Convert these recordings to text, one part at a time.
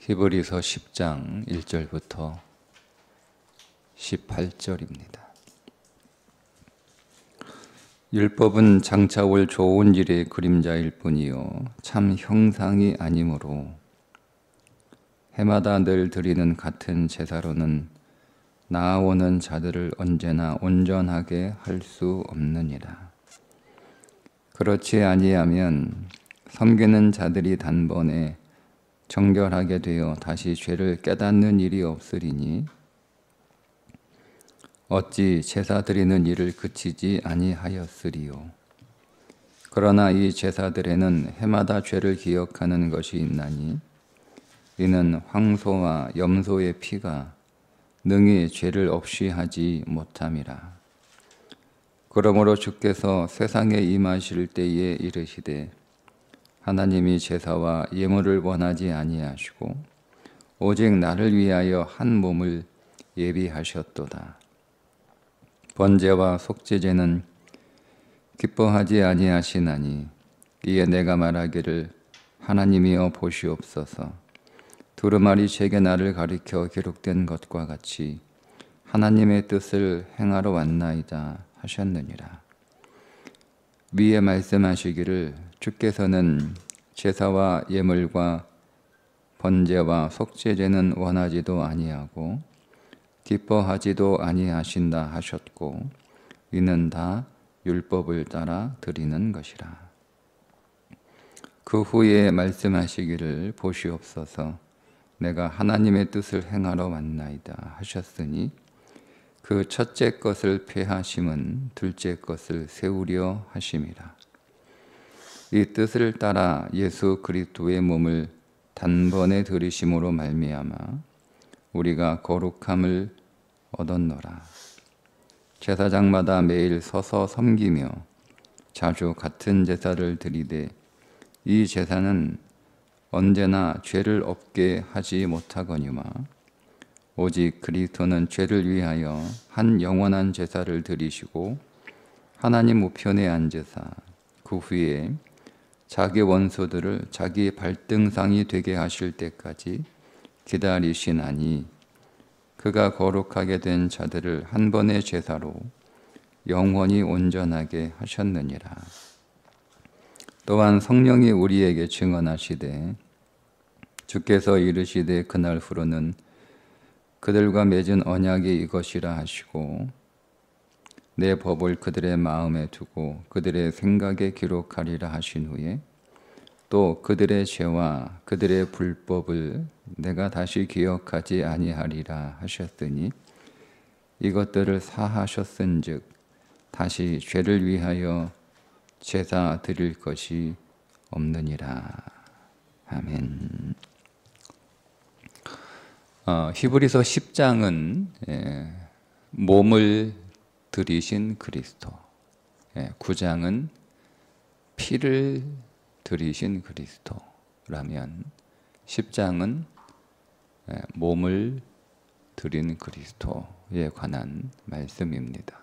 히브리서 10장 1절부터 18절입니다. 율법은 장차 올 좋은 일의 그림자일 뿐이요 참 형상이 아니므로 해마다 늘 드리는 같은 제사로는 나아오는 자들을 언제나 온전하게 할 수 없느니라. 그렇지 아니하면 섬기는 자들이 단번에 정결하게 되어 다시 죄를 깨닫는 일이 없으리니 어찌 제사 드리는 일을 그치지 아니하였으리요. 그러나 이 제사들에는 해마다 죄를 기억하는 것이 있나니 이는 황소와 염소의 피가 능히 죄를 없이 하지 못함이라. 그러므로 주께서 세상에 임하실 때에 이르시되 하나님이 제사와 예물을 원하지 아니하시고 오직 나를 위하여 한 몸을 예비하셨도다. 번제와 속죄제는 기뻐하지 아니하시나니 이에 내가 말하기를 하나님이여 보시옵소서. 두루마리 제게 나를 가리켜 기록된 것과 같이 하나님의 뜻을 행하러 왔나이다 하셨느니라. 위에 말씀하시기를 주께서는 제사와 예물과 번제와 속죄제는 원하지도 아니하고 기뻐하지도 아니하신다 하셨고 이는 다 율법을 따라 드리는 것이라. 그 후에 말씀하시기를 보시옵소서. 내가 하나님의 뜻을 행하러 왔나이다 하셨으니 그 첫째 것을 폐하심은 둘째 것을 세우려 하심이라. 이 뜻을 따라 예수 그리스도의 몸을 단번에 들이심으로 말미암아 우리가 거룩함을 얻었노라. 제사장마다 매일 서서 섬기며 자주 같은 제사를 드리되 이 제사는 언제나 죄를 없게 하지 못하거니와 오직 그리스도는 죄를 위하여 한 영원한 제사를 드리시고 하나님 우편에 앉으사 그 후에 자기 원수들을 자기 발등상이 되게 하실 때까지 기다리시나니 그가 거룩하게 된 자들을 한 번의 제사로 영원히 온전하게 하셨느니라. 또한 성령이 우리에게 증언하시되 주께서 이르시되 그날 후로는 그들과 맺은 언약이 이것이라 하시고 내 법을 그들의 마음에 두고 그들의 생각에 기록하리라 하신 후에 또 그들의 죄와 그들의 불법을 내가 다시 기억하지 아니하리라 하셨으니 이것들을 사하셨은즉 다시 죄를 위하여 제사 드릴 것이 없느니라. 아멘. 히브리서 10장은 몸을 들이신 그리스도, 9장은 피를 들이신 그리스도라면 10장은 몸을 들인 그리스도에 관한 말씀입니다.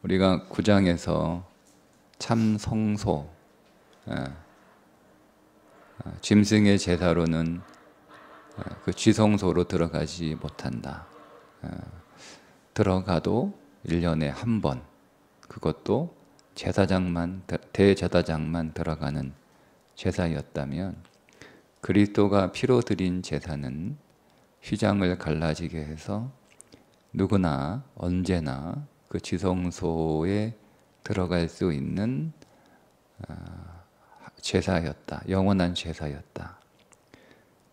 우리가 9장에서 참 성소, 짐승의 제사로는 그 지성소로 들어가지 못한다. 들어가도 1년에 한 번, 그것도 대제사장만 들어가는 제사였다면 그리스도가 피로 드린 제사는 휘장을 갈라지게 해서 누구나 언제나 그 지성소에 들어갈 수 있는 제사였다. 영원한 제사였다.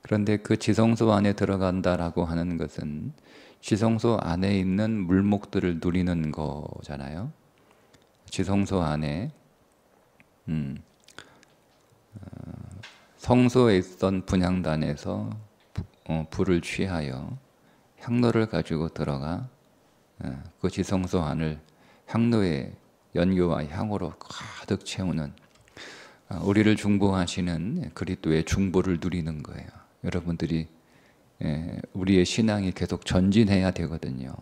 그런데 그 지성소 안에 들어간다라고 하는 것은 지성소 안에 있는 물목들을 누리는 거잖아요. 지성소 안에 성소에 있던 분향단에서 불을 취하여 향로를 가지고 들어가 그 지성소 안을 향로의 연기와 향으로 가득 채우는 우리를 중보하시는 그리스도의 중보를 누리는 거예요. 여러분들이 우리의 신앙이 계속 전진해야 되거든요.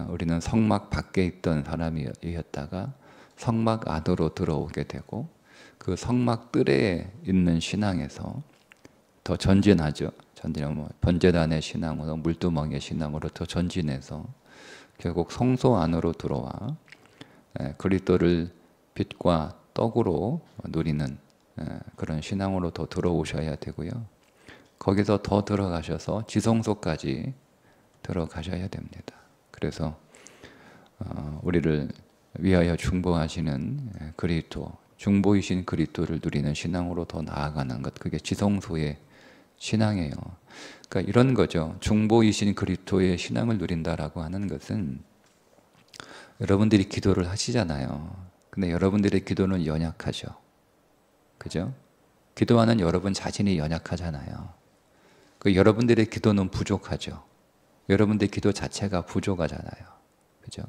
우리는 성막 밖에 있던 사람이었다가 성막 안으로 들어오게 되고 그 성막 뜰에 있는 신앙에서 더 전진하죠. 전진하면 번제단의 신앙으로, 물두멍의 신앙으로 더 전진해서 결국 성소 안으로 들어와 그리스도를 빛과 떡으로 누리는 그런 신앙으로 더 들어오셔야 되고요. 거기서 더 들어가셔서 지성소까지 들어가셔야 됩니다. 그래서 우리를 위하여 중보하시는 그리스도, 중보이신 그리스도를 누리는 신앙으로 더 나아가는 것, 그게 지성소의 신앙이에요. 그러니까 이런 거죠. 중보이신 그리스도의 신앙을 누린다라고 하는 것은 여러분들이 기도를 하시잖아요. 근데 여러분들의 기도는 연약하죠. 그죠? 기도하는 여러분 자신이 연약하잖아요. 그 여러분들의 기도는 부족하죠. 여러분들의 기도 자체가 부족하잖아요. 그죠?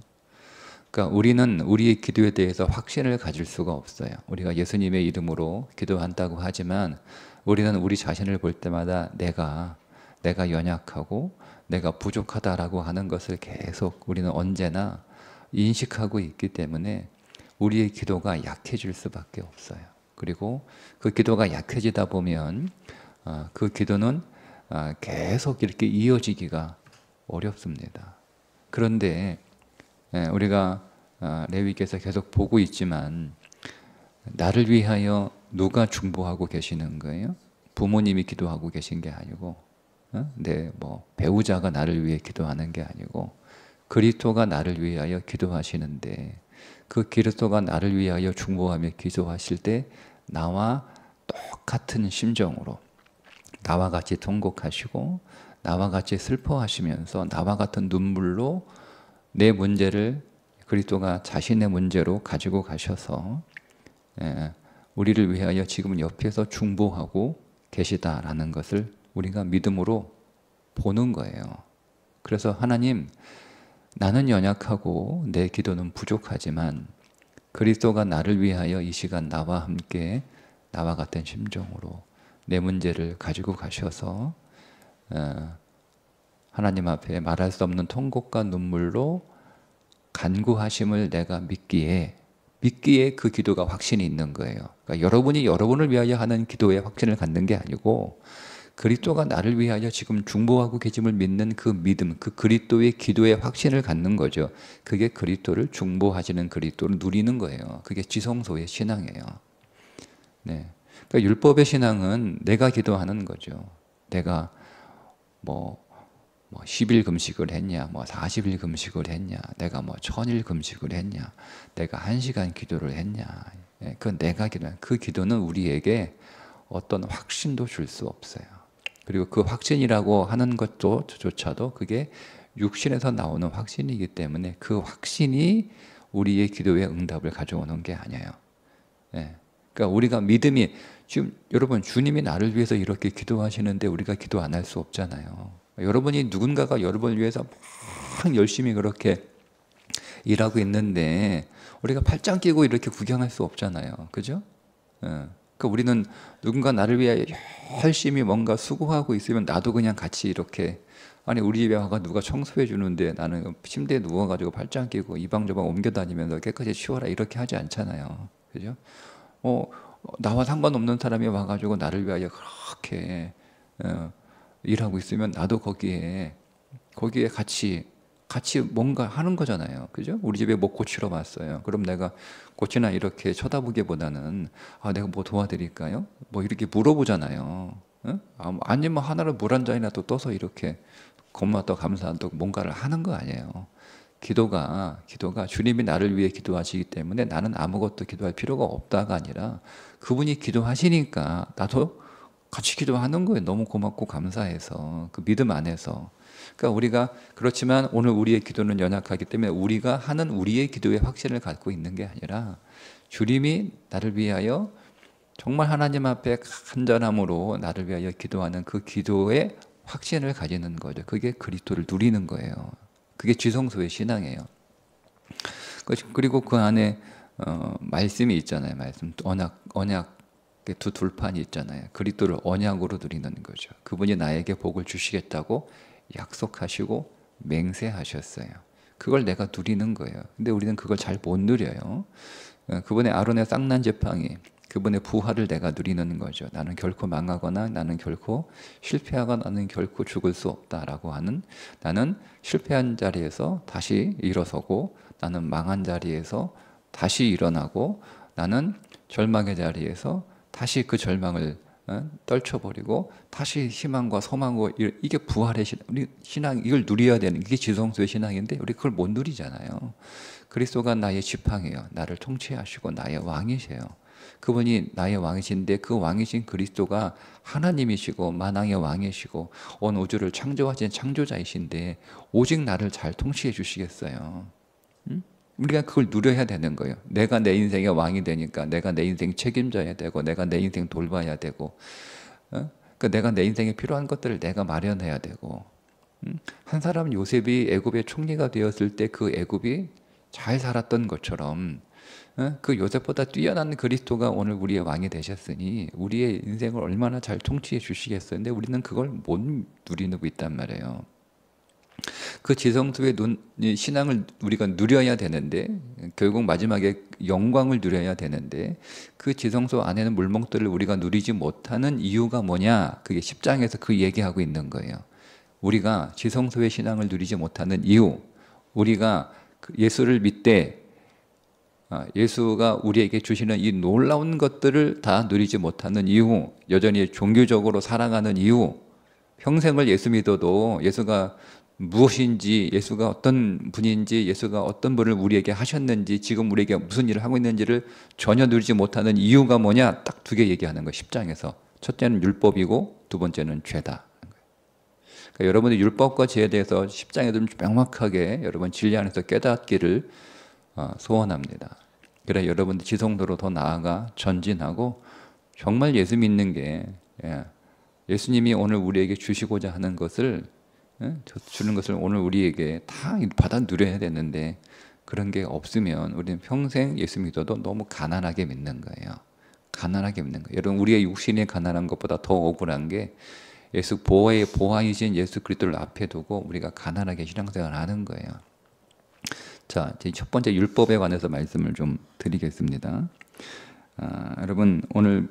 그러니까 우리는 우리의 기도에 대해서 확신을 가질 수가 없어요. 우리가 예수님의 이름으로 기도한다고 하지만 우리는 우리 자신을 볼 때마다 내가 연약하고 내가 부족하다라고 하는 것을 계속 우리는 언제나 인식하고 있기 때문에 우리의 기도가 약해질 수밖에 없어요. 그리고 그 기도가 약해지다 보면 그 기도는 계속 이렇게 이어지기가 어렵습니다. 그런데 우리가 레위기에서 계속 보고 있지만 나를 위하여 누가 중보하고 계시는 거예요? 부모님이 기도하고 계신 게 아니고 내 배우자가 나를 위해 기도하는 게 아니고 그리스도가 나를 위하여 기도하시는데 그 그리스도가 나를 위하여 중보하며 기도하실 때 나와 똑같은 심정으로 나와 같이 통곡하시고 나와 같이 슬퍼하시면서 나와 같은 눈물로 내 문제를 그리스도가 자신의 문제로 가지고 가셔서 우리를 위하여 지금 옆에서 중보하고 계시다라는 것을 우리가 믿음으로 보는 거예요. 그래서 하나님, 나는 연약하고 내 기도는 부족하지만 그리스도가 나를 위하여 이 시간 나와 함께 나와 같은 심정으로 내 문제를 가지고 가셔서 하나님 앞에 말할 수 없는 통곡과 눈물로 간구하심을 내가 믿기에 그 기도가 확신이 있는 거예요. 그러니까 여러분이 여러분을 위하여 하는 기도에 확신을 갖는 게 아니고 그리스도가 나를 위하여 지금 중보하고 계심을 믿는 그 믿음, 그 그리스도의 기도에 확신을 갖는 거죠. 그게 그리스도를 중보하시는 그리스도를 누리는 거예요. 그게 지성소의 신앙이에요. 네. 그러니까 율법의 신앙은 내가 기도하는 거죠. 내가 10일 금식을 했냐, 40일 금식을 했냐, 내가 1000일 금식을 했냐, 내가 1시간 기도를 했냐. 그 내가 기도하는 그 기도는 우리에게 어떤 확신도 줄 수 없어요. 그리고 그 확신이라고 하는 것조차도 그게 육신에서 나오는 확신이기 때문에 그 확신이 우리의 기도의 응답을 가져오는 게 아니에요. 그러니까 우리가 믿음이 지금 여러분 주님이 나를 위해서 이렇게 기도하시는데 우리가 기도 안 할 수 없잖아요. 여러분이 누군가가 여러분을 위해서 막 열심히 그렇게 일하고 있는데 우리가 팔짱 끼고 이렇게 구경할 수 없잖아요. 그죠? 그러니까 우리는 누군가 나를 위해 열심히 뭔가 수고하고 있으면 나도 그냥 같이 이렇게 아니 우리 집에 와가 누가 청소해 주는데 나는 침대에 누워가지고 팔짱 끼고 이 방 저 방 옮겨 다니면서 깨끗이 치워라 이렇게 하지 않잖아요. 그죠? 나와 상관없는 사람이 와가지고 나를 위하여 그렇게 일하고 있으면 나도 거기에 같이 뭔가 하는 거잖아요. 그죠? 우리 집에 뭐 고치러 왔어요. 그럼 내가 고치나 이렇게 쳐다보기보다는 내가 뭐 도와드릴까요? 뭐 이렇게 물어보잖아요. 아니면 하나로 물 한 잔이라도 떠서 이렇게 고맙다 감사한다고 뭔가를 하는 거 아니에요. 기도가 주님이 나를 위해 기도하시기 때문에 나는 아무것도 기도할 필요가 없다가 아니라 그분이 기도하시니까 나도 같이 기도하는 거예요. 너무 고맙고 감사해서 그 믿음 안에서. 그러니까 우리가 그렇지만 오늘 우리의 기도는 연약하기 때문에 우리가 하는 우리의 기도의 확신을 갖고 있는 게 아니라 주님이 나를 위하여 정말 하나님 앞에 간절함으로 나를 위하여 기도하는 그 기도의 확신을 가지는 거죠. 그게 그리스도를 누리는 거예요. 그게 지성소의 신앙이에요. 그리고 그 안에 말씀이 있잖아요. 말씀 언약 두 둘판이 있잖아요. 그리스도를 언약으로 누리는 거죠. 그분이 나에게 복을 주시겠다고 약속하시고 맹세하셨어요. 그걸 내가 누리는 거예요. 근데 우리는 그걸 잘 못 누려요. 그분의 아론의 쌍난 지팡이, 그분의 부활을 내가 누리는 거죠. 나는 결코 망하거나 나는 결코 실패하거나 나는 결코 죽을 수 없다라고 하는, 나는 실패한 자리에서 다시 일어서고 나는 망한 자리에서 다시 일어나고 나는 절망의 자리에서 다시 그 절망을 떨쳐버리고 다시 희망과 소망과, 이게 부활의 신앙, 우리 신앙 이걸 누려야 되는 이게 지성소의 신앙인데 우리 그걸 못 누리잖아요. 그리스도가 나의 지팡이에요. 나를 통치하시고 나의 왕이세요. 그분이 나의 왕이신데 그 왕이신 그리스도가 하나님이시고 만왕의 왕이시고 온 우주를 창조하신 창조자이신데 오직 나를 잘 통치해 주시겠어요? 응? 우리가 그걸 누려야 되는 거예요. 내가 내 인생의 왕이 되니까 내가 내 인생 책임져야 되고 내가 내 인생 돌봐야 되고 그러니까 내가 내 인생에 필요한 것들을 내가 마련해야 되고 한 사람 요셉이 애굽의 총리가 되었을 때 그 애굽이 잘 살았던 것처럼 그 요셉보다 뛰어난 그리스도가 오늘 우리의 왕이 되셨으니 우리의 인생을 얼마나 잘 통치해 주시겠어요. 근데 우리는 그걸 못 누리고 있단 말이에요. 그 지성소의 신앙을 우리가 누려야 되는데 결국 마지막에 영광을 누려야 되는데 그 지성소 안에는 물멍들을 우리가 누리지 못하는 이유가 뭐냐? 그게 10장에서 그 얘기하고 있는 거예요. 우리가 지성소의 신앙을 누리지 못하는 이유, 우리가 예수를 믿되 예수가 우리에게 주시는 이 놀라운 것들을 다 누리지 못하는 이유, 여전히 종교적으로 살아가는 이유, 평생을 예수 믿어도 예수가 무엇인지, 예수가 어떤 분인지, 예수가 어떤 분을 우리에게 하셨는지, 지금 우리에게 무슨 일을 하고 있는지를 전혀 누리지 못하는 이유가 뭐냐? 딱 두 개 얘기하는 거예요. 10장에서. 첫째는 율법이고 두 번째는 죄다. 그러니까 여러분이 율법과 죄에 대해서 10장에 좀 명확하게 여러분 진리 안에서 깨닫기를 소원합니다. 그래 여러분들 지성도로 더 나아가 전진하고 정말 예수 믿는 게 예수님이 오늘 우리에게 주시고자 하는 것을 주는 것을 오늘 우리에게 다 받아 누려야 되는데 그런 게 없으면 우리는 평생 예수 믿어도 너무 가난하게 믿는 거예요. 가난하게 믿는 거예요. 여러분 우리의 육신이 가난한 것보다 더 억울한 게 예수 보화이신 예수 그리스도를 앞에 두고 우리가 가난하게 신앙생활을 하는 거예요. 자, 첫 번째 율법에 관해서 말씀을 좀 드리겠습니다. 여러분 오늘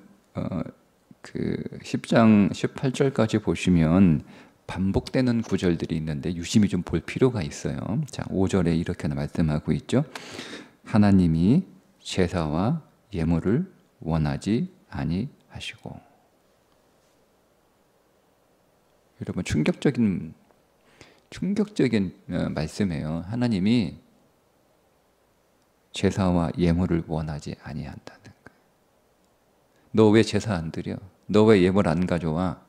그 10장 18절까지 보시면 반복되는 구절들이 있는데 유심히 좀 볼 필요가 있어요. 자, 5절에 이렇게 말씀하고 있죠. 하나님이 제사와 예물을 원하지 아니하시고. 여러분 충격적인 말씀이에요. 하나님이 제사와 예물을 원하지 아니한다는 거예요. 너 왜 제사 안 드려? 너 왜 예물 안 가져와?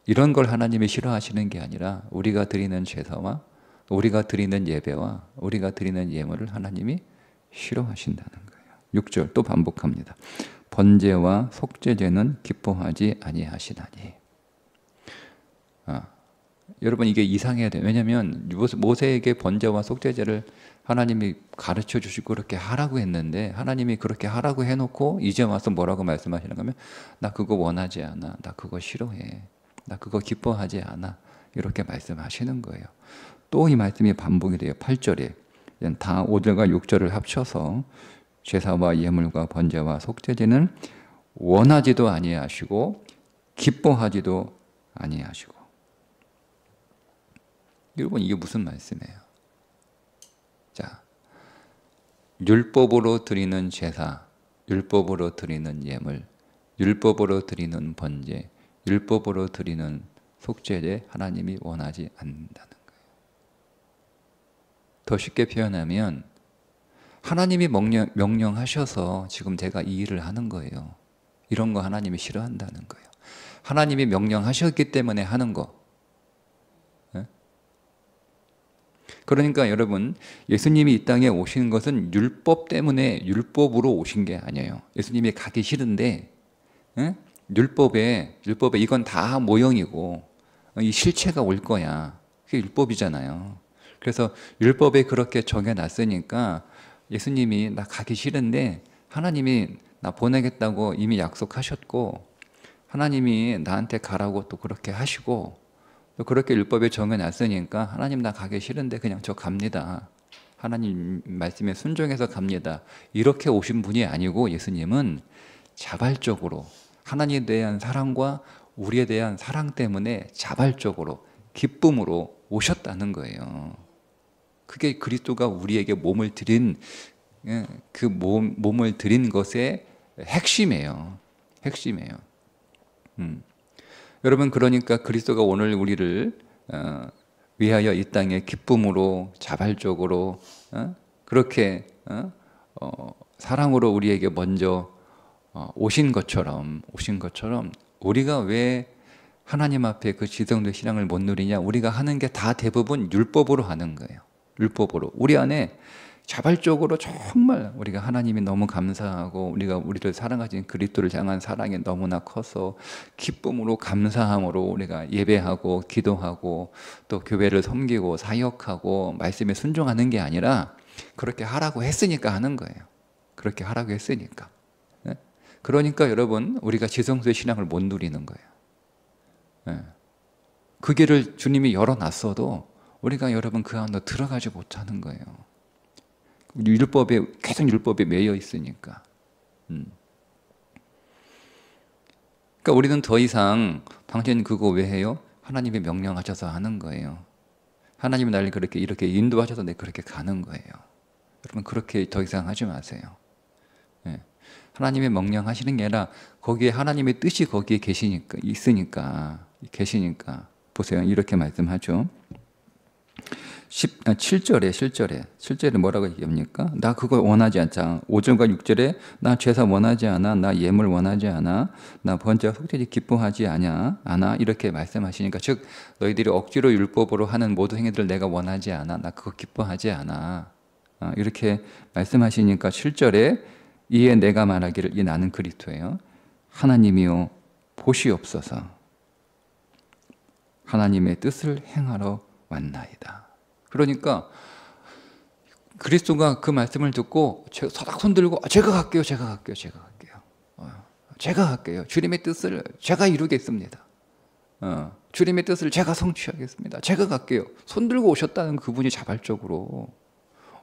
이런 걸 하나님이 싫어하시는 게 아니라 우리가 드리는 제사와 우리가 드리는 예배와 우리가 드리는 예물을 하나님이 싫어하신다는 거예요. 6절 또 반복합니다. 번제와 속죄제는 기뻐하지 아니하시나니. 여러분 이게 이상해야 돼요. 왜냐하면 모세에게 번제와 속죄제를 하나님이 가르쳐 주시고 그렇게 하라고 했는데 하나님이 그렇게 하라고 해놓고 이제 와서 뭐라고 말씀하시는 거면 나 그거 원하지 않아. 나 그거 싫어해. 나 그거 기뻐하지 않아. 이렇게 말씀하시는 거예요. 또 이 말씀이 반복이 돼요. 8절에 다 5절과 6절을 합쳐서 제사와 예물과 번제와 속죄제는 원하지도 아니하시고 기뻐하지도 아니하시고. 여러분 이게 무슨 말씀이에요? 자, 율법으로 드리는 제사, 율법으로 드리는 예물, 율법으로 드리는 번제, 율법으로 드리는 속죄제 하나님이 원하지 않는다는 거예요. 더 쉽게 표현하면 하나님이 명령하셔서 지금 제가 이 일을 하는 거예요. 이런 거 하나님이 싫어한다는 거예요. 하나님이 명령하셨기 때문에 하는 거. 그러니까 여러분 예수님이 이 땅에 오신 것은 율법 때문에 율법으로 오신 게 아니에요. 예수님이 가기 싫은데 율법에 이건 다 모형이고 이 실체가 올 거야. 그게 율법이잖아요. 그래서 율법에 그렇게 정해놨으니까 예수님이 나 가기 싫은데 하나님이 나 보내겠다고 이미 약속하셨고 하나님이 나한테 가라고 또 그렇게 하시고 또 그렇게 율법에 정해놨으니까 하나님 나 가기 싫은데 그냥 저 갑니다. 하나님 말씀에 순종해서 갑니다. 이렇게 오신 분이 아니고 예수님은 자발적으로 하나님에 대한 사랑과 우리에 대한 사랑 때문에 자발적으로 기쁨으로 오셨다는 거예요. 그게 그리스도가 우리에게 몸을 드린 그 몸을 드린 것의 핵심이에요. 핵심이에요. 여러분 그러니까 그리스도가 오늘 우리를 위하여 이 땅에 기쁨으로 자발적으로 그렇게 사랑으로 우리에게 먼저 오신 것처럼 우리가 왜 하나님 앞에 그 지성된 신앙을 못 누리냐? 우리가 하는 게 다 대부분 율법으로 하는 거예요. 율법으로. 우리 안에 자발적으로 정말 우리가 하나님이 너무 감사하고 우리가 우리를 사랑하신 그리스도를 향한 사랑이 너무나 커서 기쁨으로 감사함으로 우리가 예배하고 기도하고 또 교회를 섬기고 사역하고 말씀에 순종하는 게 아니라 그렇게 하라고 했으니까 하는 거예요. 그렇게 하라고 했으니까. 그러니까 여러분 우리가 지성소의 신앙을 못 누리는 거예요. 그 길을 주님이 열어놨어도 우리가 여러분 그 안으로 들어가지 못하는 거예요. 율법에 계속 율법에 매여 있으니까. 그러니까 우리는 더 이상 당신 그거 왜 해요? 하나님이 명령하셔서 하는 거예요. 하나님이 나를 그렇게 이렇게 인도하셔서 내가 그렇게 가는 거예요. 여러분 그렇게 더 이상 하지 마세요. 하나님의 명령하시는 게 아니라 거기에 하나님의 뜻이 거기에 있으니까 보세요. 이렇게 말씀하죠. 7절에 뭐라고 얘기합니까? 나 그걸 원하지 않자. 5절과 6절에 나 제사 원하지 않아. 나 예물 원하지 않아. 나 번제와 속죄지 기뻐하지 않아. 이렇게 말씀하시니까 즉 너희들이 억지로 율법으로 하는 모든 행위들을 내가 원하지 않아. 나 그거 기뻐하지 않아. 이렇게 말씀하시니까 7절에 이에 내가 말하기를 이 나는 그리스도예요. 하나님이요 보시옵소서. 하나님의 뜻을 행하러 왔나이다. 그러니까 그리스도가 그 말씀을 듣고 서닥 손들고 제가 갈게요. 주님의 뜻을 제가 이루겠습니다. 주님의 뜻을 제가 성취하겠습니다. 제가 갈게요. 손들고 오셨다는 그분이 자발적으로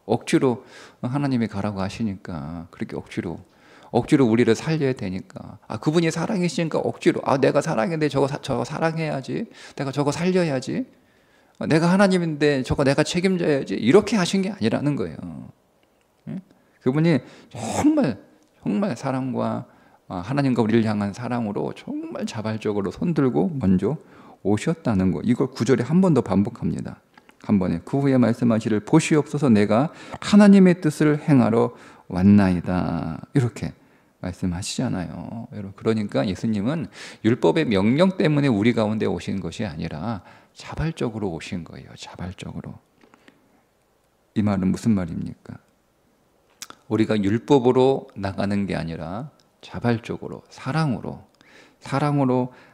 억지로 하나님이 가라고 하시니까 그렇게 억지로 우리를 살려야 되니까 그분이 사랑이시니까 억지로 내가 사랑인데 저거 사랑해야지. 내가 저거 살려야지. 내가 하나님인데 저거 내가 책임져야지. 이렇게 하신 게 아니라는 거예요. 그분이 정말 사랑과 하나님과 우리를 향한 사랑으로 정말 자발적으로 손들고 먼저 오셨다는 거. 이걸 9절에 한 번 더 반복합니다. 한 번에 그 후에 말씀하시를 보시옵소서 내가 하나님의 뜻을 행하러 왔나이다. 이렇게 말씀하시잖아요. 여러분 그러니까 예수님은 율법의 명령 때문에 우리 가운데 오신 것이 아니라 자발적으로 오신 거예요. 자발적으로. 이 말은 무슨 말입니까? 우리가 율법으로 나가는 게 아니라 자발적으로 사랑으로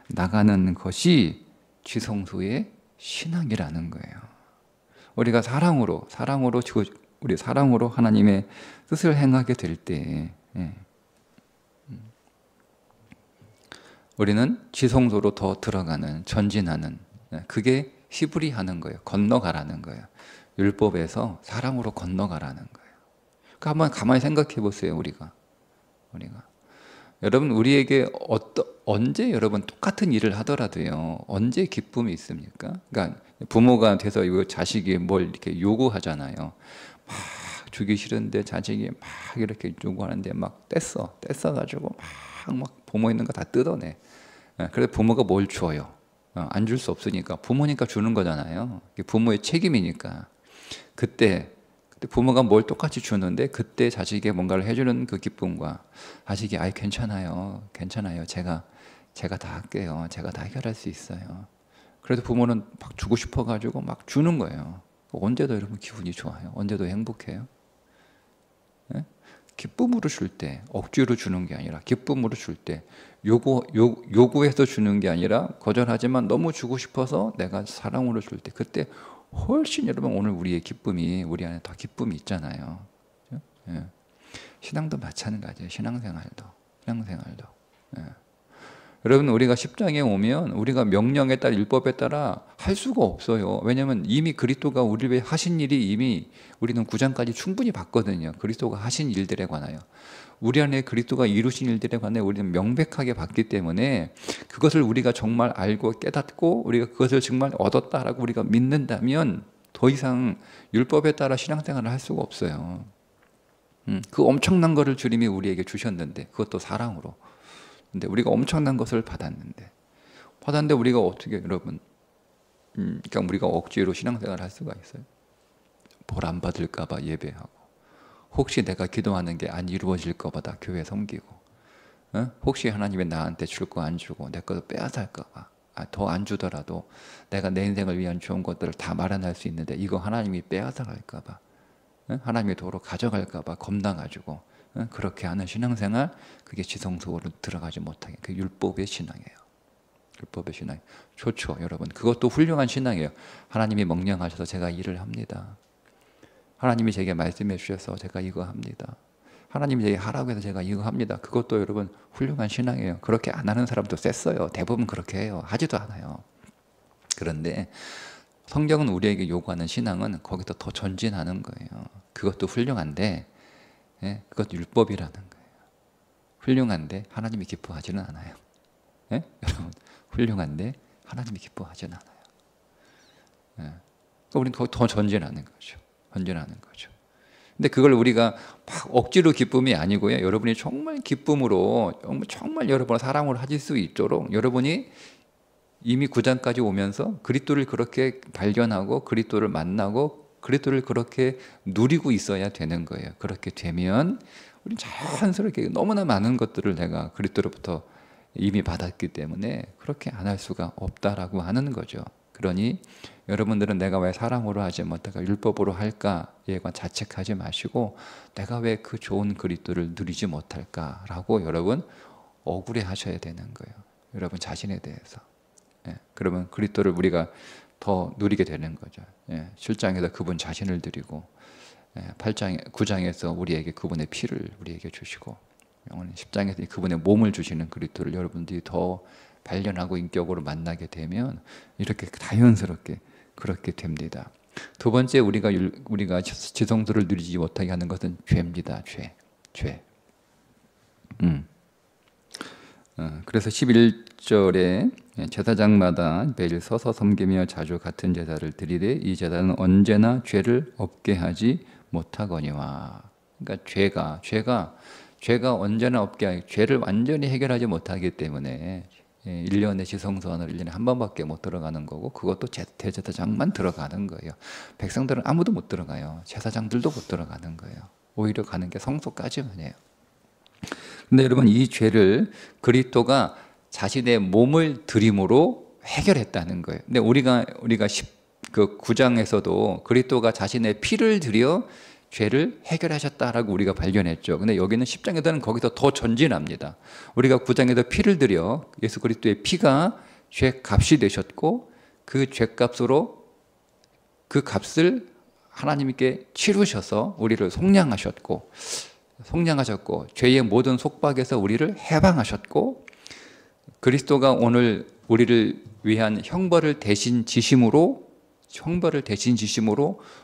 나가는 것이 지성소의 신앙이라는 거예요. 우리가 사랑으로 하나님의 뜻을 행하게 될 때 우리는 지성소로 더 들어가는 전진하는 그게 히브리 하는 거예요. 건너가라는 거예요. 율법에서 사랑으로 건너가라는 거예요. 그러니까 한번 가만히 생각해 보세요. 우리가 여러분 우리에게 언제 여러분 똑같은 일을 하더라도요. 언제 기쁨이 있습니까? 그러니까 부모가 돼서 이거 자식이 뭘 이렇게 요구하잖아요. 막 주기 싫은데 자식이 막 이렇게 요구하는데 막 떼써가지고 막 부모 있는 거 다 뜯어내. 그래서 부모가 뭘 줘요? 안 줄 수 없으니까 부모니까 주는 거잖아요. 부모의 책임이니까. 그때 부모가 뭘 똑같이 주는데 그때 자식에게 뭔가를 해주는 그 기쁨과 자식이 괜찮아요. 제가 다 할게요. 제가 다 해결할 수 있어요. 그래도 부모는 막 주고 싶어가지고 막 주는 거예요. 언제도 여러분 기분이 좋아요. 언제도 행복해요. 기쁨으로 줄 때 억지로 주는 게 아니라 기쁨으로 줄 때 요구해서 주는 게 아니라 거절하지만 너무 주고 싶어서 내가 사랑으로 줄 때 그때 훨씬 여러분 오늘 우리 안에 더 기쁨이 있잖아요. 신앙도 마찬가지예요. 신앙생활도. 여러분 우리가 10장에 오면 우리가 명령에 따라 율법에 따라 할 수가 없어요. 왜냐하면 이미 그리스도가 우리를 위해 하신 일이 이미 우리는 9장까지 충분히 봤거든요. 그리스도가 하신 일들에 관하여. 우리 안에 그리스도가 이루신 일들에 관해 우리는 명백하게 봤기 때문에 그것을 우리가 정말 알고 깨닫고 우리가 그것을 정말 얻었다라고 우리가 믿는다면 더 이상 율법에 따라 신앙생활을 할 수가 없어요. 그 엄청난 거를 주님이 우리에게 주셨는데 그것도 사랑으로. 근데 우리가 엄청난 것을 받았는데 우리가 어떻게 여러분 그러니까 우리가 억지로 신앙생활을 할 수가 있어요? 벌 안 받을까 봐 예배하고 혹시 내가 기도하는 게 안 이루어질까 봐 다 교회 섬기고 혹시 하나님이 나한테 줄 거 안 주고 내 것도 빼앗을까 봐 더 안 주더라도 내가 내 인생을 위한 좋은 것들을 다 마련할 수 있는데 이거 하나님이 빼앗아갈까 봐 하나님의 도로 가져갈까 봐 겁나가지고 그렇게 하는 신앙생활, 그게 지성소로 들어가지 못하게, 그 율법의 신앙이에요. 율법의 신앙 좋죠 여러분. 그것도 훌륭한 신앙이에요. 하나님이 명령하셔서 제가 일을 합니다. 하나님이 제게 말씀해 주셔서 제가 이거 합니다. 하나님이 제게 하라고 해서 제가 이거 합니다. 그것도 여러분 훌륭한 신앙이에요. 그렇게 안 하는 사람도 셌어요. 대부분 그렇게 해요. 하지도 않아요. 그런데 성경은 우리에게 요구하는 신앙은 거기서 더 전진하는 거예요. 그것도 훌륭한데 그것도 율법이라는 거예요. 훌륭한데 하나님이 기뻐하지는 않아요. 여러분 훌륭한데 하나님이 기뻐하지는 않아요. 우리는 더 전진하는 거죠. 전진하는 거죠. 근데 그걸 우리가 막 억지로 기쁨이 아니고요. 여러분이 정말 기쁨으로 정말 여러분의 사랑으로 하실 수 있도록 여러분이 이미 9장까지 오면서 그리스도를 그렇게 발견하고 그리스도를 만나고 그리스도를 그렇게 누리고 있어야 되는 거예요. 그렇게 되면 우리 자연스럽게 너무나 많은 것들을 내가 그리스도로부터 이미 받았기 때문에 그렇게 안 할 수가 없다라고 하는 거죠. 그러니 여러분들은 내가 왜 사랑으로 하지 못할까 율법으로 할까에 관해 자책하지 마시고 내가 왜 그 좋은 그리스도를 누리지 못할까라고 여러분 억울해 하셔야 되는 거예요. 여러분 자신에 대해서. 그러면 그리스도를 우리가 더 누리게 되는 거죠. 7장에서 그분 자신을 드리고 9장에서 우리에게 그분의 피를 우리에게 주시고 10장에서 그분의 몸을 주시는 그리스도를 여러분들이 더 발견하고 인격으로 만나게 되면 이렇게 자연스럽게 그렇게 됩니다. 두 번째 우리가 지성소를 누리지 못하게 하는 것은 죄입니다. 죄. 그래서 11절에 제사장마다 매일 서서 섬기며 자주 같은 제사를 드리되 이 제사는 언제나 죄를 없게 하지 못하거니와. 그러니까 죄가 언제나 없게 하기, 죄를 완전히 해결하지 못하기 때문에 1년에 지성소 안으로 1년에 한 번밖에 못 들어가는 거고 그것도 대제사장만 들어가는 거예요. 백성들은 아무도 못 들어가요. 제사장들도 못 들어가는 거예요. 오히려 가는 게 성소까지만이에요. 근데 여러분 이 죄를 그리스도가 자신의 몸을 드림으로 해결했다는 거예요. 근데 우리가 9장에서도 그리스도가 자신의 피를 들여 죄를 해결하셨다라고 우리가 발견했죠. 근데 여기는 10장에서는 거기서 더 전진합니다. 우리가 9장에서 피를 들여 예수 그리스도의 피가 죄 값이 되셨고 그 죄 값으로 그 값을 하나님께 치르셔서 우리를 속량하셨고 죄의 모든 속박에서 우리를 해방하셨고 그리스도가 오늘 우리를 위한 형벌을 대신 지심으로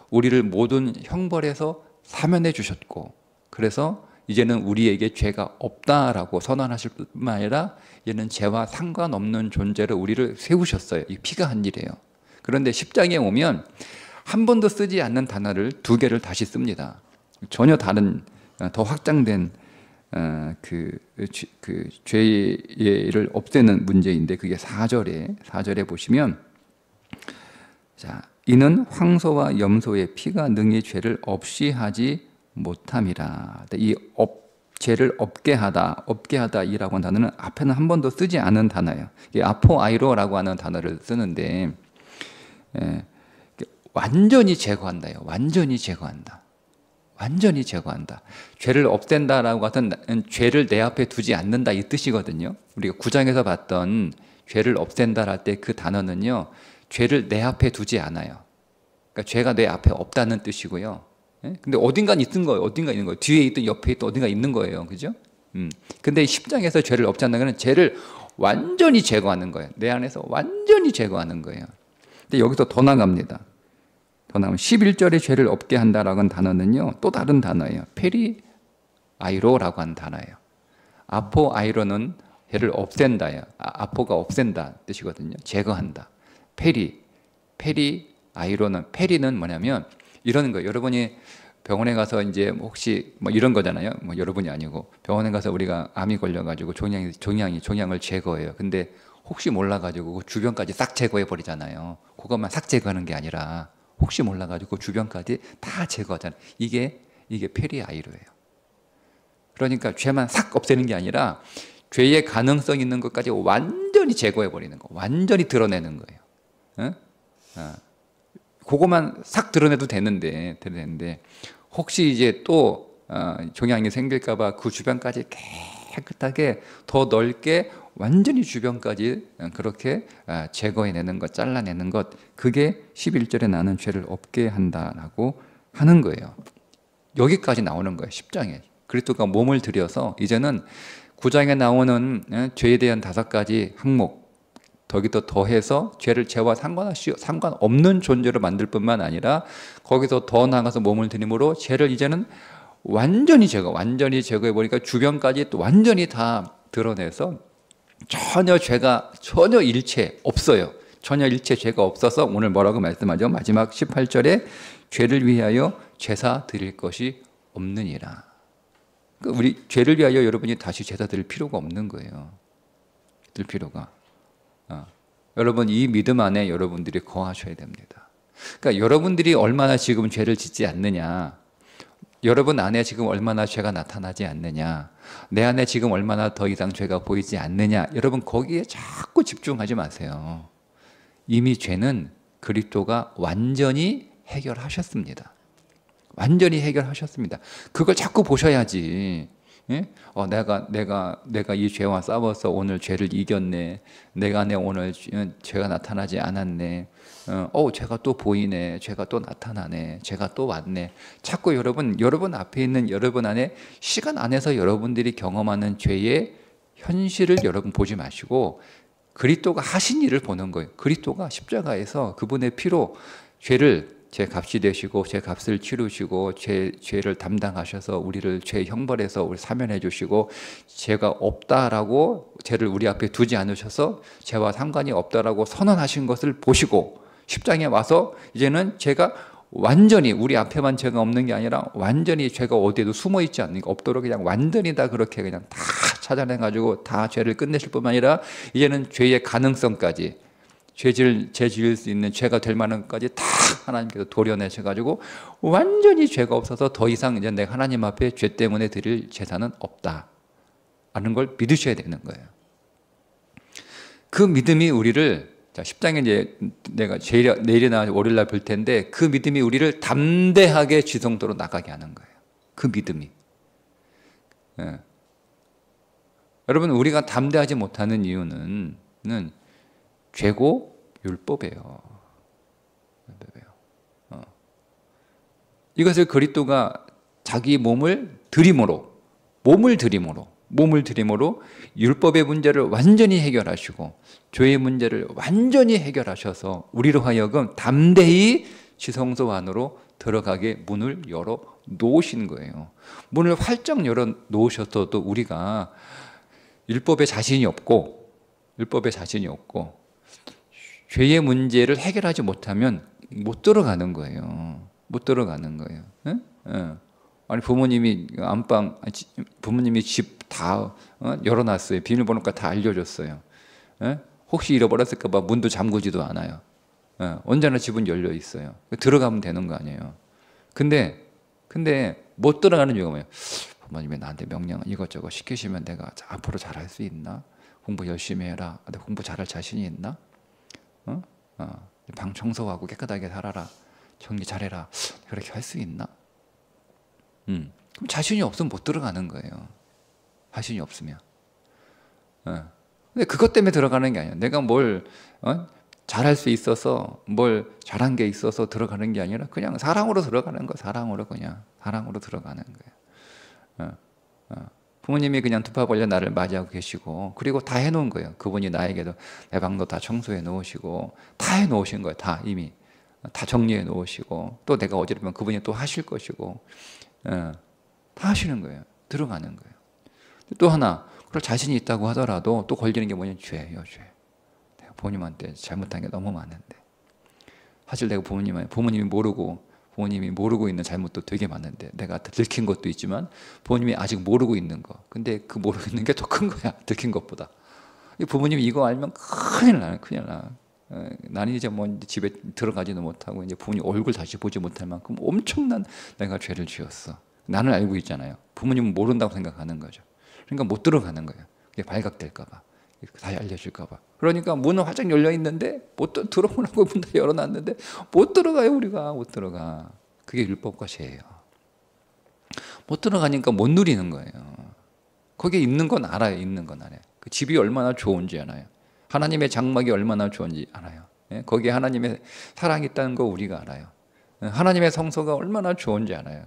우리를 모든 형벌에서 사면해 주셨고 그래서 이제는 우리에게 죄가 없다라고 선언하실 뿐만 아니라 이제는 죄와 상관없는 존재로 우리를 세우셨어요. 이 피가 한 일이에요. 그런데 10장에 오면 한 번도 쓰지 않는 단어를 2개를 다시 씁니다. 전혀 다른 더 확장된 그 죄를 없애는 문제인데 그게 4절에 보시면 자 이는 황소와 염소의 피가 능히 죄를 없이 하지 못함이라. 이 죄를 없게 하다 이라고 하는 단어는 앞에는 한 번도 쓰지 않은 단어예요. 아포아이로라고 하는 단어를 쓰는데 완전히 제거한다요. 완전히 제거한다. 죄를 없앤다라고 하던 죄를 내 앞에 두지 않는다 이 뜻이거든요. 우리가 9장에서 봤던 죄를 없앤다 할 때 그 단어는요. 죄를 내 앞에 두지 않아요. 그러니까 죄가 내 앞에 없다는 뜻이고요. 근데 어딘가 있는 거예요. 뒤에 있든 옆에 있든 어딘가 있는 거예요. 그죠? 근데 10장에서 죄를 없앤다는 것은 죄를 완전히 제거하는 거예요. 내 안에서 완전히 제거하는 거예요. 근데 여기서 더 나갑니다. 더 나가면 11절에 죄를 없게 한다라고 하는 단어는요, 또 다른 단어예요. 페리아이로라고 하는 단어예요. 아포아이로는 죄를 없앤다예요. 아포가 없앤다 뜻이거든요. 제거한다. 페리아이로는, 페리는 뭐냐면 이런 거예요. 여러분이 병원에 가서 이제 혹시 뭐 이런 거잖아요. 뭐 여러분이 아니고 병원에 가서 우리가 암이 걸려가지고 종양을 제거해요. 근데 혹시 몰라가지고 그 주변까지 싹 제거해 버리잖아요. 그것만 싹 제거하는 게 아니라 혹시 몰라가지고 그 주변까지 다 제거하잖아요. 이게 페리아이로예요. 그러니까 죄만 싹 없애는 게 아니라 죄의 가능성 있는 것까지 완전히 제거해 버리는 거, 완전히 드러내는 거예요. 그것만 싹 드러내도 되는데 혹시 이제 또 종양이 생길까봐 그 주변까지 깨끗하게 더 넓게 완전히 주변까지 그렇게 제거해내는 것, 잘라내는 것, 그게 11절에 나는 죄를 없게 한다라고 하는 거예요. 여기까지 나오는 거예요. 10장에. 그리스도가 몸을 들여서 이제는 9장에 나오는 죄에 대한 5가지 항목, 거기서 더해서 죄를 죄와 상관없는 존재로 만들 뿐만 아니라 거기서 더 나가서 몸을 들임으로 죄를 이제는 완전히 제거해 보니까 주변까지 또 완전히 다 드러내서 전혀 일체 없어요. 전혀 일체 죄가 없어서 오늘 뭐라고 말씀하죠? 마지막 18절에 죄를 위하여 제사 드릴 것이 없느니라. 우리 죄를 위하여 여러분이 다시 제사 드릴 필요가 없는 거예요. 들 필요가. 여러분 이 믿음 안에 여러분들이 거하셔야 됩니다. 그러니까 여러분들이 얼마나 지금 죄를 짓지 않느냐, 여러분 안에 지금 얼마나 죄가 나타나지 않느냐, 내 안에 지금 얼마나 더 이상 죄가 보이지 않느냐, 여러분 거기에 자꾸 집중하지 마세요. 이미 죄는 그리스도가 완전히 해결하셨습니다. 완전히 해결하셨습니다. 그걸 자꾸 보셔야지. 예? 내가 이 죄와 싸워서 오늘 죄를 이겼네. 내가 안에 오늘 죄가 나타나지 않았네. 죄가 또 보이네. 죄가 또 나타나네. 죄가 또 왔네. 자꾸 여러분 앞에 있는 여러분 안에 시간 안에서 여러분들이 경험하는 죄의 현실을 여러분 보지 마시고 그리스도가 하신 일을 보는 거예요. 그리스도가 십자가에서 그분의 피로 제 값이 되시고 제 값을 치르시고 죄를 담당하셔서 우리를 죄 형벌에서 우리 사면해 주시고 죄가 없다라고 죄를 우리 앞에 두지 않으셔서 죄와 상관이 없다라고 선언하신 것을 보시고 십장에 와서 이제는 죄가 완전히 우리 앞에만 죄가 없는 게 아니라 완전히 죄가 어디에도 숨어 있지 않는 게 없도록 그냥 완전히 다 그렇게 그냥 다 찾아내 가지고 다 죄를 끝내실 뿐만 아니라 이제는 죄의 가능성까지 죄 지을 수 있는 죄가 될 만한 것까지 다 하나님께서 도려내셔가지고 완전히 죄가 없어서 더 이상 이제 내가 하나님 앞에 죄 때문에 드릴 제사는 없다 하는 걸 믿으셔야 되는 거예요. 그 믿음이 우리를 10장에 이제 내가 내일이나 월요일날 볼 텐데 그 믿음이 우리를 담대하게 지성도로 나가게 하는 거예요. 그 믿음이. 예. 여러분 우리가 담대하지 못하는 이유는 죄고 율법이에요. 이것을 그리스도가 자기 몸을 드림으로 율법의 문제를 완전히 해결하시고 죄의 문제를 완전히 해결하셔서 우리로 하여금 담대히 지성소 안으로 들어가게 문을 열어 놓으신 거예요. 문을 활짝 열어 놓으셨어도 우리가 율법에 자신이 없고 죄의 문제를 해결하지 못하면 못 들어가는 거예요. 아니 부모님이 부모님이 집 다 열어놨어요. 비밀번호가 다 알려줬어요. 혹시 잃어버렸을까봐 문도 잠그지도 않아요. 언제나 집은 열려 있어요. 들어가면 되는 거 아니에요. 근데 못 들어가는 이유가 뭐예요? 부모님이 나한테 명령 이것저것 시키시면 내가 앞으로 잘할 수 있나? 공부 열심히 해라. 내가 공부 잘할 자신이 있나? 방 청소하고 깨끗하게 살아라. 정리 잘해라. 그렇게 할 수 있나? 그럼 자신이 없으면 못 들어가는 거예요. 자신이 없으면. 근데 그것 때문에 들어가는 게 아니에요. 내가 뭘 잘할 수 있어서 뭘 잘한 게 있어서 들어가는 게 아니라 그냥 사랑으로 들어가는 거예요. 사랑으로 들어가는 거예요. 부모님이 그냥 두 파 벌려 나를 맞이하고 계시고, 그리고 다 해놓은 거예요. 그분이 나에게도 내 방도 다 청소해 놓으시고 다 해놓으신 거예요. 다 이미 다 정리해 놓으시고, 또 내가 어지르면 그분이 또 하실 것이고, 다 하시는 거예요. 들어가는 거예요. 또 하나, 그럴 자신이 있다고 하더라도 또 걸리는 게 뭐냐면 죄예요. 죄. 내가 부모님한테 잘못한 게 너무 많은데, 사실 내가 부모님이 모르고 있는 잘못도 되게 많은데, 내가 들킨 것도 있지만 부모님이 아직 모르고 있는 거, 근데 그 모르고 있는 게 더 큰 거야, 들킨 것보다. 부모님이 이거 알면 큰일 나. 나는 이제 뭐 집에 들어가지도 못하고 이제 부모님 얼굴 다시 보지 못할 만큼 엄청난 내가 죄를 지었어. 나는 알고 있잖아요. 부모님은 모른다고 생각하는 거죠. 그러니까 못 들어가는 거예요. 그게 발각될까봐, 다시 알려줄까봐. 그러니까 문은 활짝 열려 있는데 못 들어오라고 문 다 열어놨는데 못 들어가요. 우리가 못 들어가. 그게 율법과 죄예요. 못 들어가니까 못 누리는 거예요. 거기에 있는 건 알아요. 있는 건 알아요. 그 집이 얼마나 좋은지 알아요. 하나님의 장막이 얼마나 좋은지 알아요. 거기에 하나님의 사랑이 있다는 거 우리가 알아요. 하나님의 성소가 얼마나 좋은지 알아요.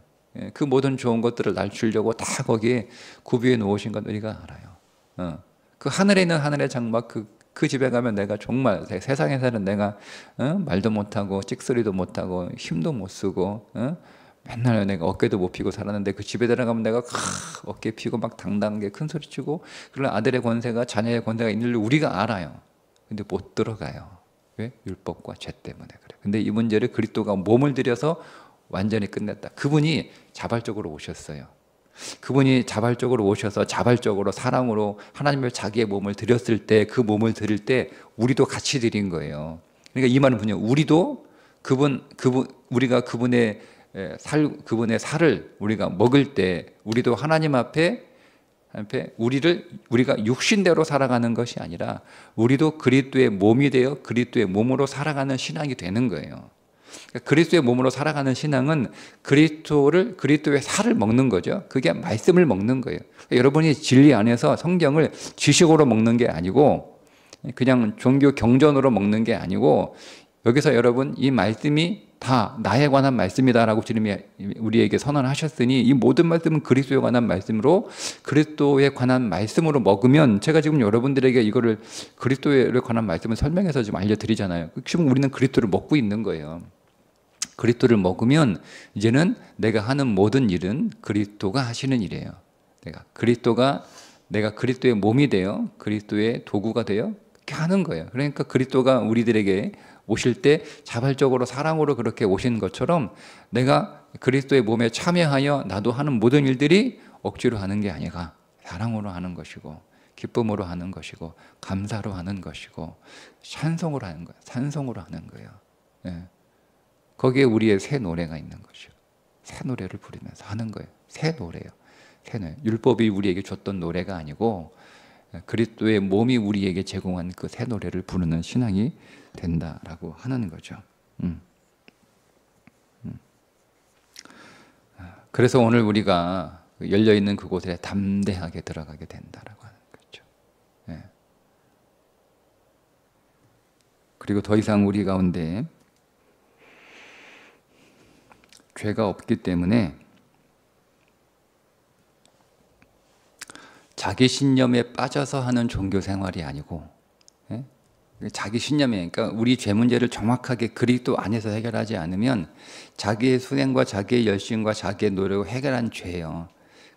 그 모든 좋은 것들을 낮추려고 다 거기에 구비해 놓으신 건 우리가 알아요. 그 하늘에 있는 하늘의 장막, 그 집에 가면 내가 정말 세상에서는 내가 말도 못하고 찍소리도 못하고 힘도 못 쓰고 맨날 내가 어깨도 못 피고 살았는데, 그 집에 들어가면 내가 어깨 피고 막 당당하게 큰 소리 치고, 그런 아들의 권세가, 자녀의 권세가 있는 줄 우리가 알아요. 근데 못 들어가요. 왜? 율법과 죄 때문에 그래. 근데 이 문제를 그리스도가 몸을 들여서 완전히 끝냈다. 그분이 자발적으로 오셨어요. 그분이 자발적으로 오셔서 자발적으로 사랑으로 하나님을 자기의 몸을 드렸을 때, 그 몸을 드릴 때 우리도 같이 드린 거예요. 그러니까 이 말은 뭐냐? 우리도 우리가 그분의 살을 우리가 먹을 때, 우리도 하나님 앞에 우리가 육신대로 살아가는 것이 아니라 우리도 그리스도의 몸이 되어 그리스도의 몸으로 살아가는 신앙이 되는 거예요. 그리스도의 몸으로 살아가는 신앙은 그리스도의 살을 먹는 거죠. 그게 말씀을 먹는 거예요. 여러분이 진리 안에서 성경을 지식으로 먹는 게 아니고, 그냥 종교 경전으로 먹는 게 아니고, 여기서 여러분 이 말씀이 다 나에 관한 말씀이다라고 주님이 우리에게 선언하셨으니, 이 모든 말씀은 그리스도에 관한 말씀으로, 그리스도에 관한 말씀으로 먹으면, 제가 지금 여러분들에게 이거를 그리스도에 관한 말씀을 설명해서 지금 알려드리잖아요. 지금 우리는 그리스도를 먹고 있는 거예요. 그리스도를 먹으면 이제는 내가 하는 모든 일은 그리스도가 하시는 일이에요. 내가 그리스도의 몸이 되어 그리스도의 도구가 되어 그렇게 하는 거예요. 그러니까 그리스도가 우리들에게 오실 때 자발적으로 사랑으로 그렇게 오신 것처럼, 내가 그리스도의 몸에 참여하여 나도 하는 모든 일들이 억지로 하는 게 아니라 사랑으로 하는 것이고, 기쁨으로 하는 것이고, 감사로 하는 것이고, 찬송으로 하는 거예요. 찬송으로 하는 거예요. 거기에 우리의 새 노래가 있는 것이요. 새 노래를 부르면서 하는 거예요. 새 노래요. 새 노래. 율법이 우리에게 줬던 노래가 아니고 그리스도의 몸이 우리에게 제공한 그 새 노래를 부르는 신앙이 된다라고 하는 거죠. 그래서 오늘 우리가 열려 있는 그곳에 담대하게 들어가게 된다라고 하는 거죠. 그리고 더 이상 우리 가운데 죄가 없기 때문에 자기 신념에 빠져서 하는 종교 생활이 아니고, 자기 신념에, 그러니까 우리 죄 문제를 정확하게 그리스도 안에서 해결하지 않으면 자기의 수행과 자기의 열심과 자기의 노력을 해결한 죄예요.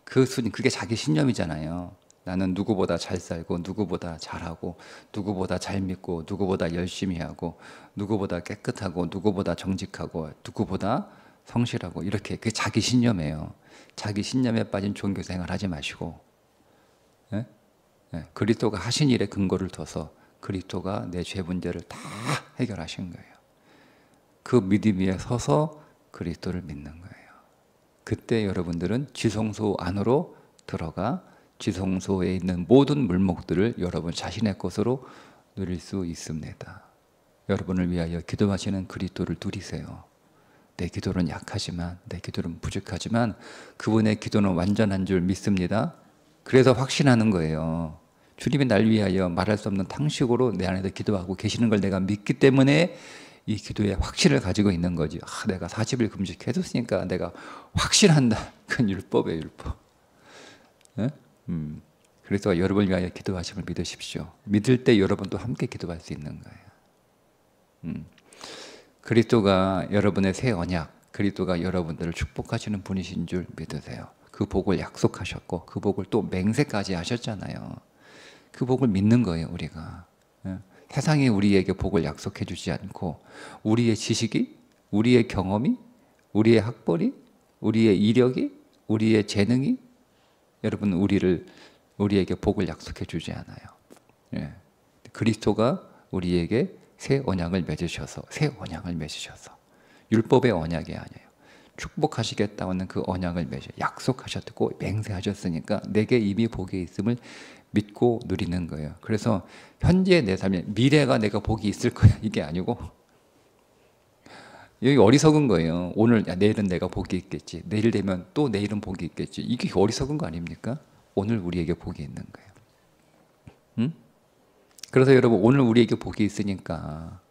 그게 자기 신념이잖아요. 나는 누구보다 잘 살고, 누구보다 잘하고, 누구보다 잘 믿고, 누구보다 열심히 하고, 누구보다 깨끗하고, 누구보다 정직하고, 누구보다 성실하고, 이렇게. 그게 자기 신념이에요. 자기 신념에 빠진 종교 생활 하지 마시고, 그리스도가 하신 일에 근거를 둬서 그리스도가 내 죄 문제를 다 해결하신 거예요. 그 믿음 위에 서서 그리스도를 믿는 거예요. 그때 여러분들은 지성소 안으로 들어가 지성소에 있는 모든 물목들을 여러분 자신의 것으로 누릴 수 있습니다. 여러분을 위하여 기도하시는 그리스도를 누리세요. 내 기도는 약하지만, 내 기도는 부족하지만 그분의 기도는 완전한 줄 믿습니다. 그래서 확신하는 거예요. 주님이 날 위하여 말할 수 없는 탕식으로 내 안에서 기도하고 계시는 걸 내가 믿기 때문에 이 기도에 확신을 가지고 있는 거지. 내가 40일 금식해뒀으니까 내가 확신한다. 그건 율법이에요, 율법. 그리스도가 여러분을 위하여 기도하심을 믿으십시오. 믿을 때 여러분도 함께 기도할 수 있는 거예요. 그리스도가 여러분의 새 언약, 그리스도가 여러분들을 축복하시는 분이신 줄 믿으세요. 그 복을 약속하셨고 그 복을 또 맹세까지 하셨잖아요. 그 복을 믿는 거예요, 우리가. 세상이 우리에게 복을 약속해 주지 않고 우리의 지식이, 우리의 경험이, 우리의 학벌이, 우리의 이력이, 우리의 재능이 여러분 우리에게 복을 약속해 주지 않아요. 그리스도가 우리에게 새 언약을 맺으셔서 율법의 언약이 아니에요. 축복하시겠다는 그 언약을 약속하셨고 맹세하셨으니까 내게 이미 복이 있음을 믿고 누리는 거예요. 그래서 현재 내 삶에 미래가 내가 복이 있을 거야 이게 아니고 여기 어리석은 거예요. 오늘 내일은 내가 복이 있겠지. 내일 되면 또 내일은 복이 있겠지. 이게 어리석은 거 아닙니까? 오늘 우리에게 복이 있는 거예요. 그래서 여러분 오늘 우리에게 복이 있으니까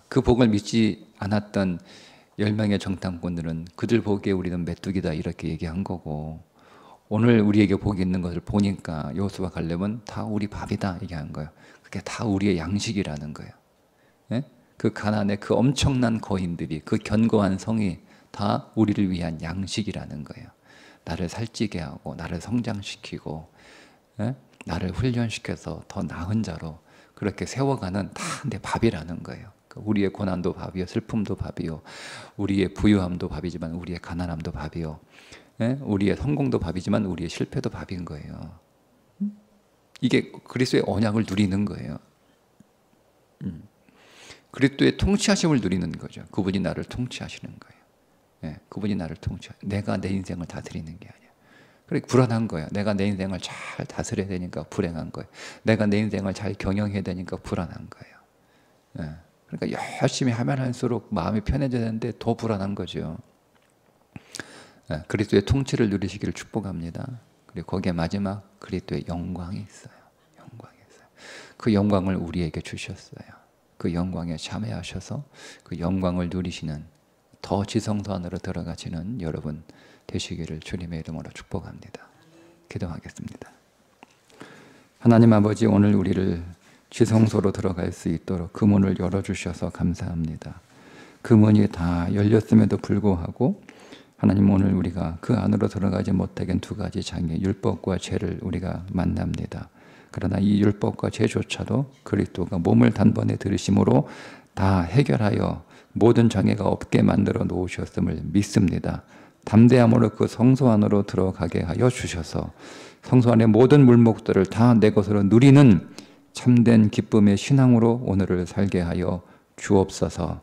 그 복을 믿지 않았던 10명의 정탐꾼들은 그들 보기에 우리는 메뚜기다 이렇게 얘기한 거고 오늘 우리에게 복이 있는 것을 보니까 여호수아 갈렙은 다 우리 밥이다 얘기한 거예요. 그게 다 우리의 양식이라는 거예요. 그 가나안의 그 엄청난 거인들이 그 견고한 성이 다 우리를 위한 양식이라는 거예요. 나를 살찌게 하고 나를 성장시키고 나를 훈련시켜서 더 나은 자로 그렇게 세워가는 다 내 밥이라는 거예요. 우리의 고난도 밥이요, 슬픔도 밥이요, 우리의 부유함도 밥이지만 우리의 가난함도 밥이요, 우리의 성공도 밥이지만 우리의 실패도 밥인 거예요. 이게 그리스도의 언약을 누리는 거예요. 그리스도의 통치하심을 누리는 거죠. 그분이 나를 통치하시는 거예요. 그분이 나를 내가 내 인생을 다스리는 게 아니야. 그래 불안한 거예요. 내가 내 인생을 잘 다스려야 되니까 불행한 거예요. 내가 내 인생을 잘 경영해야 되니까 불안한 거예요. 그러니까 열심히 하면 할수록 마음이 편해지는데 더 불안한 거죠. 그리스도의 통치를 누리시기를 축복합니다. 그리고 거기에 마지막 그리스도의 영광이 있어요. 영광이 있어요. 그 영광을 우리에게 주셨어요. 그 영광에 참여하셔서 그 영광을 누리시는 더 지성소 안으로 들어가시는 여러분 되시기를 주님의 이름으로 축복합니다. 기도하겠습니다. 하나님 아버지, 오늘 우리를 지성소로 들어갈 수 있도록 그 문을 열어주셔서 감사합니다. 그 문이 다 열렸음에도 불구하고 하나님 오늘 우리가 그 안으로 들어가지 못하게 두 가지 장애, 율법과 죄를 우리가 만납니다. 그러나 이 율법과 죄조차도 그리스도가 몸을 단번에 들으심으로 다 해결하여 모든 장애가 없게 만들어 놓으셨음을 믿습니다. 담대함으로 그 성소 안으로 들어가게 하여 주셔서 성소 안의 모든 물목들을 다 내 것으로 누리는 참된 기쁨의 신앙으로 오늘을 살게 하여 주옵소서.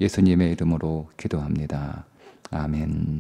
예수님의 이름으로 기도합니다. 아멘.